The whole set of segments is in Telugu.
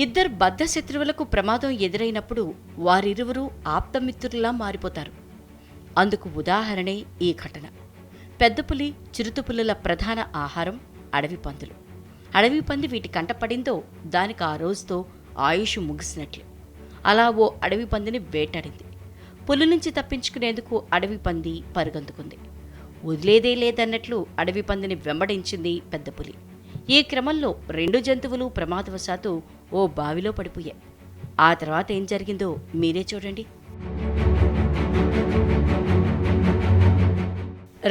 ఇద్దరు బద్ధ శత్రువులకు ప్రమాదం ఎదురైనప్పుడు వారిరువురూ ఆప్తమిత్రుల్లా మారిపోతారు. అందుకు ఉదాహరణే ఈ ఘటన. పెద్దపులి, చిరుతపులుల ప్రధాన ఆహారం అడవి పందులు. అడవి పంది వీటి కంటపడిందో దానికి ఆ రోజుతో ఆయుష్ ముగిసినట్లు. అలా ఓ అడవి పందిని వేటాడింది. పులి నుంచి తప్పించుకునేందుకు అడవి పంది పరుగందుకుంది. వదిలేదే లేదన్నట్లు అడవి పందిని వెంబడించింది పెద్ద పులి. ఈ క్రమంలో రెండు జంతువులు ప్రమాదవశాత్తు ఓ బావిలో పడిపోయాయి. ఆ తర్వాత ఏం జరిగిందో మీరే చూడండి.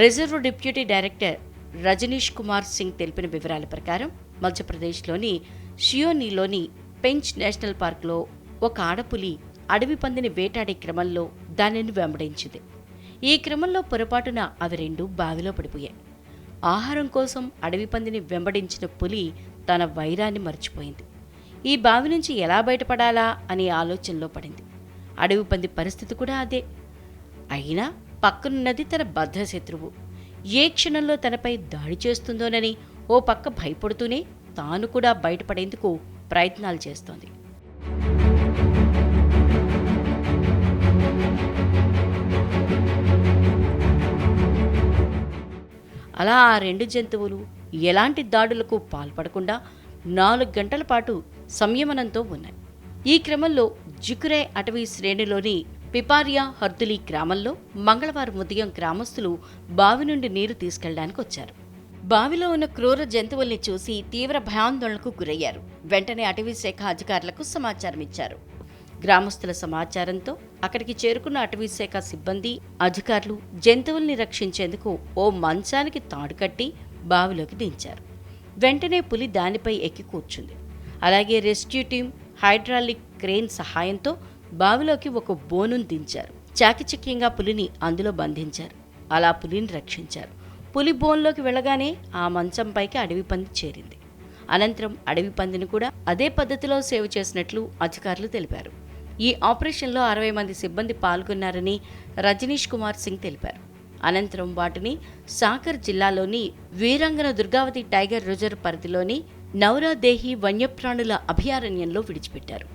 Reserve deputy director Rajneesh Kumar Singh తెలిపిన వివరాల ప్రకారం మధ్యప్రదేశ్లోని షియోనీలోని పెంచ్ నేషనల్ పార్క్లో ఒక ఆడపులి అడవి పందిని వేటాడే క్రమంలో దానిని వెంబడించింది. ఈ క్రమంలో పొరపాటున అవి రెండు బావిలో పడిపోయాయి. ఆహారం కోసం అడవి పందిని వెంబడించిన పులి తన వైరాన్ని మర్చిపోయింది. ఈ బావి నుంచి ఎలా బయటపడాలా అనే ఆలోచనలో పడింది. అడవి పంది పరిస్థితి కూడా అదే. అయినా పక్కనున్నది తన బద్ధ శత్రువు. ఏ క్షణంలో తనపై దాడి చేస్తుందోనని ఓ పక్క భయపడుతూనే తాను కూడా బయటపడేందుకు ప్రయత్నాలు చేస్తోంది. అలా ఆ రెండు జంతువులు ఎలాంటి దాడులకు పాల్పడకుండా 4 గంటల పాటు సంయమనంతో ఉన్నాయి. ఈ క్రమంలో జికురే అటవీ శ్రేణిలోని పిపారియా హర్దులి గ్రామంలో మంగళవారం ఉదయం గ్రామస్తులు బావి నుండి నీరు తీసుకెళ్లడానికి వచ్చారు. బావిలో ఉన్న క్రూర జంతువుల్ని చూసి తీవ్ర భయాందోళనకు గురయ్యారు. వెంటనే అటవీ శాఖ అధికారులకు సమాచారం ఇచ్చారు. గ్రామస్తుల సమాచారంతో అక్కడికి చేరుకున్న అటవీశాఖ సిబ్బంది, అధికారులు జంతువుల్ని రక్షించేందుకు ఓ మంచానికి తాడు కట్టి బావిలోకి దించారు. వెంటనే పులి దానిపై ఎక్కి కూర్చుంది. అలాగే రెస్క్యూ టీం హైడ్రాలిక్ క్రేన్ సహాయంతో బావిలోకి ఒక బోనును దించారు. చాకచక్యంగా పులిని అందులో బంధించారు. అలా పులిని రక్షించారు. పులి బోన్లోకి వెళ్లగానే ఆ మంచంపైకి అడవి పంది చేరింది. అనంతరం అడవి పందిని కూడా అదే పద్ధతిలో సేవ్ చేసినట్లు అధికారులు తెలిపారు. ఈ ఆపరేషన్లో 60 మంది సిబ్బంది పాల్గొన్నారని రజనీష్ కుమార్ సింగ్ తెలిపారు. అనంతరం వాటిని సాగర్ జిల్లాలోని వీరాంగన దుర్గావతి టైగర్ రిజర్వ్ పరిధిలోని నౌరాదేహి వన్యప్రాణుల అభయారణ్యంలో విడిచిపెట్టారు.